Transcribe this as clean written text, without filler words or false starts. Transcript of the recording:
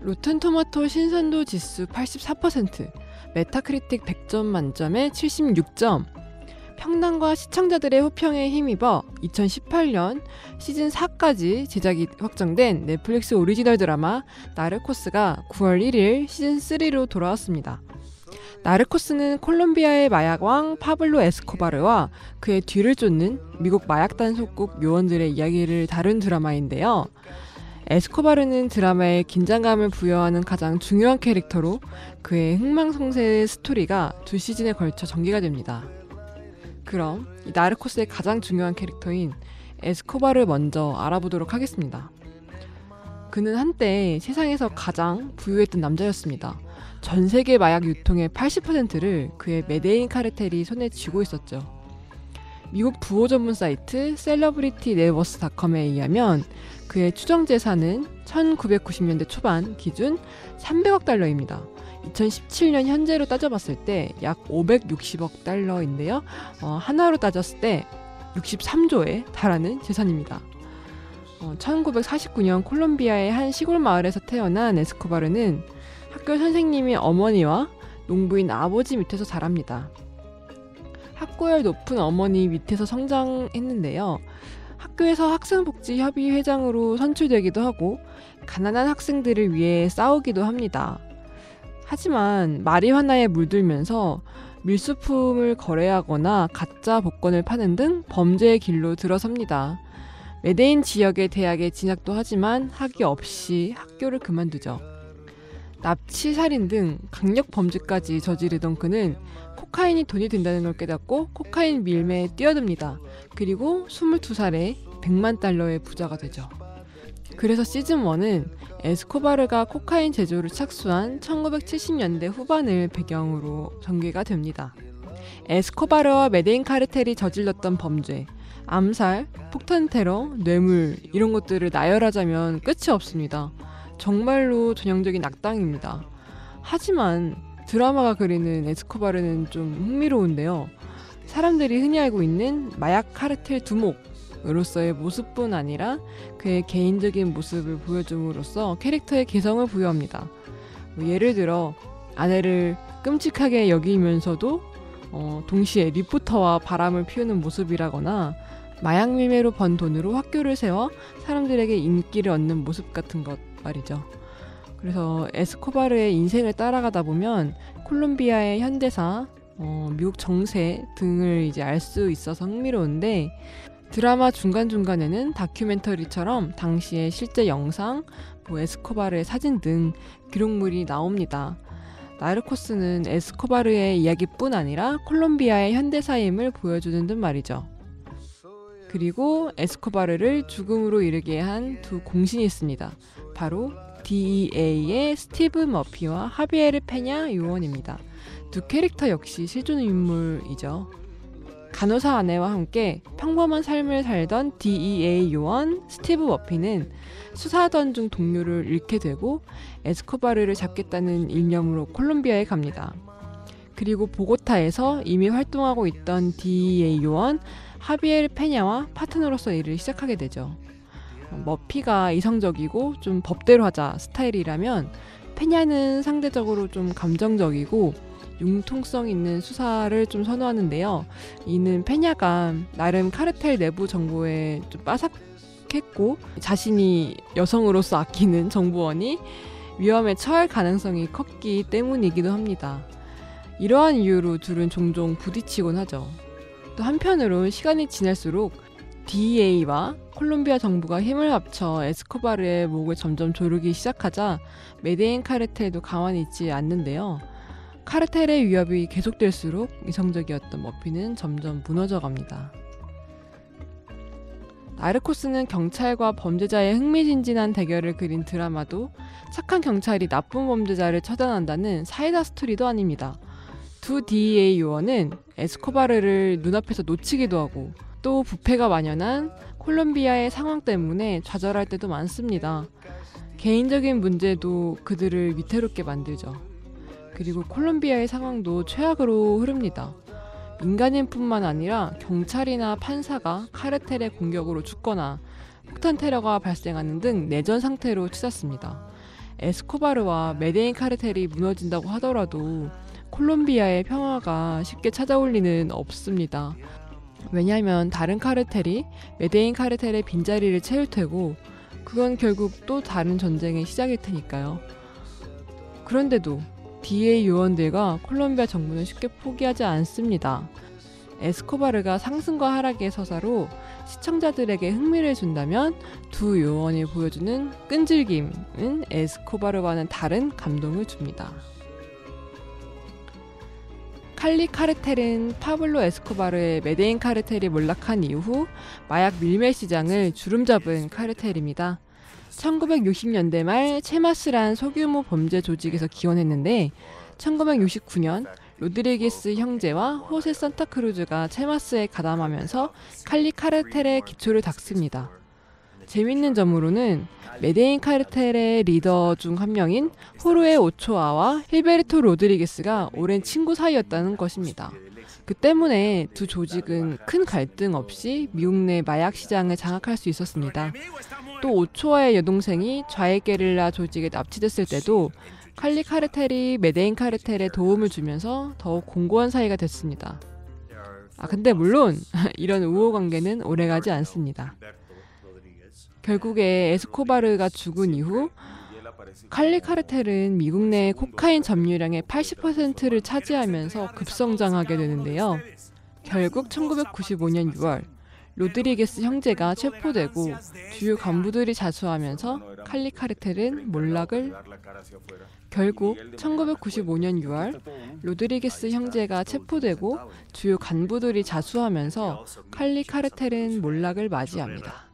로텐토마토 신선도 지수 84%, 메타크리틱 100점 만점에 76점. 평단과 시청자들의 호평에 힘입어 2018년 시즌 4까지 제작이 확정된 넷플릭스 오리지널 드라마 나르코스가 9월 1일 시즌 3로 돌아왔습니다. 나르코스는 콜롬비아의 마약왕 파블로 에스코바르와 그의 뒤를 쫓는 미국 마약단 속국 요원들의 이야기를 다룬 드라마인데요. 에스코바르는 드라마에 긴장감을 부여하는 가장 중요한 캐릭터로 그의 흥망성쇠의 스토리가 2시즌에 걸쳐 전개가 됩니다. 그럼 이 나르코스의 가장 중요한 캐릭터인 에스코바르를 먼저 알아보도록 하겠습니다. 그는 한때 세상에서 가장 부유했던 남자였습니다. 전 세계 마약 유통의 80%를 그의 메데인 카르텔이 손에 쥐고 있었죠. 미국 부호 전문 사이트 셀러브리티네버스닷컴에 의하면 그의 추정 재산은 1990년대 초반 기준 300억 달러입니다. 2017년 현재로 따져봤을 때 약 560억 달러인데요. 하나로 따졌을 때 63조에 달하는 재산입니다. 1949년 콜롬비아의 한 시골 마을에서 태어난 에스코바르는 학교 선생님인 어머니와 농부인 아버지 밑에서 자랍니다. 학구열 높은 어머니 밑에서 성장했는데요. 학교에서 학생복지협의회장으로 선출되기도 하고 가난한 학생들을 위해 싸우기도 합니다. 하지만 마리화나에 물들면서 밀수품을 거래하거나 가짜 복권을 파는 등 범죄의 길로 들어섭니다. 메데인 지역의 대학에 진학도 하지만 학위 없이 학교를 그만두죠. 납치, 살인 등 강력 범죄까지 저지르던 그는 코카인이 돈이 된다는 걸 깨닫고 코카인 밀매에 뛰어듭니다. 그리고 22살에 100만 달러의 부자가 되죠. 그래서 시즌1은 에스코바르가 코카인 제조를 착수한 1970년대 후반을 배경으로 전개가 됩니다. 에스코바르와 메데인 카르텔이 저질렀던 범죄, 암살, 폭탄 테러, 뇌물 이런 것들을 나열하자면 끝이 없습니다. 정말로 전형적인 악당입니다. 하지만 드라마가 그리는 에스코바르는 좀 흥미로운데요. 사람들이 흔히 알고 있는 마약 카르텔 두목으로서의 모습뿐 아니라 그의 개인적인 모습을 보여줌으로써 캐릭터의 개성을 부여합니다. 예를 들어 아내를 끔찍하게 여기면서도 동시에 리포터와 바람을 피우는 모습이라거나 마약 밀매로 번 돈으로 학교를 세워 사람들에게 인기를 얻는 모습 같은 것 말이죠. 그래서 에스코바르의 인생을 따라가다 보면 콜롬비아의 현대사, 미국 정세 등을 이제 알 수 있어서 흥미로운데 드라마 중간중간에는 다큐멘터리처럼 당시의 실제 영상, 에스코바르의 사진 등 기록물이 나옵니다. 나르코스는 에스코바르의 이야기뿐 아니라 콜롬비아의 현대사임을 보여주는 듯 말이죠. 그리고 에스코바르를 죽음으로 이르게 한 두 공신이 있습니다. 바로 DEA의 스티브 머피와 하비에르 페냐 요원입니다. 두 캐릭터 역시 실존 인물이죠. 간호사 아내와 함께 평범한 삶을 살던 DEA 요원 스티브 머피는 수사하던 중 동료를 잃게 되고 에스코바르를 잡겠다는 일념으로 콜롬비아에 갑니다. 그리고 보고타에서 이미 활동하고 있던 DEA 요원 하비에르 페냐와 파트너로서 일을 시작하게 되죠. 머피가 이성적이고 좀 법대로 하자 스타일이라면 페냐는 상대적으로 좀 감정적이고 융통성 있는 수사를 좀 선호하는데요. 이는 페냐가 나름 카르텔 내부 정보에 좀 빠삭했고 자신이 여성으로서 아끼는 정보원이 위험에 처할 가능성이 컸기 때문이기도 합니다. 이러한 이유로 둘은 종종 부딪히곤 하죠. 또 한편으론 시간이 지날수록 DEA와 콜롬비아 정부가 힘을 합쳐 에스코바르의 목을 점점 조르기 시작하자 메데인 카르텔도 가만히 있지 않는데요. 카르텔의 위협이 계속될수록 이성적이었던 머피는 점점 무너져 갑니다. 나르코스는 경찰과 범죄자의 흥미진진한 대결을 그린 드라마도 착한 경찰이 나쁜 범죄자를 처단한다는 사이다 스토리도 아닙니다. 두 DEA 요원은 에스코바르를 눈앞에서 놓치기도 하고 또 부패가 만연한 콜롬비아의 상황 때문에 좌절할 때도 많습니다. 개인적인 문제도 그들을 위태롭게 만들죠. 그리고 콜롬비아의 상황도 최악으로 흐릅니다. 민간인뿐만 아니라 경찰이나 판사가 카르텔의 공격으로 죽거나 폭탄 테러가 발생하는 등 내전 상태로 치닫습니다. 에스코바르와 메데인 카르텔이 무너진다고 하더라도 콜롬비아의 평화가 쉽게 찾아올 리는 없습니다. 왜냐하면 다른 카르텔이 메데인 카르텔의 빈자리를 채울 테고 그건 결국 또 다른 전쟁의 시작일 테니까요. 그런데도 DA 요원들과 콜롬비아 정부는 쉽게 포기하지 않습니다. 에스코바르가 상승과 하락의 서사로 시청자들에게 흥미를 준다면 두 요원이 보여주는 끈질김은 에스코바르와는 다른 감동을 줍니다. 칼리 카르텔은 파블로 에스코바르의 메데인 카르텔이 몰락한 이후 마약 밀매 시장을 주름잡은 카르텔입니다. 1960년대 말 체마스란 소규모 범죄 조직에서 기원했는데 1969년 로드리게스 형제와 호세 산타크루즈가 체마스에 가담하면서 칼리 카르텔의 기초를 닦습니다. 재밌는 점으로는 메데인 카르텔의 리더 중 한 명인 호르헤 오초아와 힐베르토 로드리게스가 오랜 친구 사이였다는 것입니다. 그 때문에 두 조직은 큰 갈등 없이 미국 내 마약 시장을 장악할 수 있었습니다. 또 오초아의 여동생이 좌익 게릴라 조직에 납치됐을 때도 칼리 카르텔이 메데인 카르텔에 도움을 주면서 더욱 공고한 사이가 됐습니다. 근데 물론 이런 우호 관계는 오래가지 않습니다. 결국에 에스코바르가 죽은 이후 칼리 카르텔은 미국 내 코카인 점유량의 80%를 차지하면서 급성장하게 되는데요. 결국 1995년 6월 로드리게스 형제가 체포되고 주요 간부들이 자수하면서 칼리 카르텔은 몰락을 결국 1995년 6월 로드리게스 형제가 체포되고 주요 간부들이 자수하면서 칼리 카르텔은 몰락을 맞이합니다.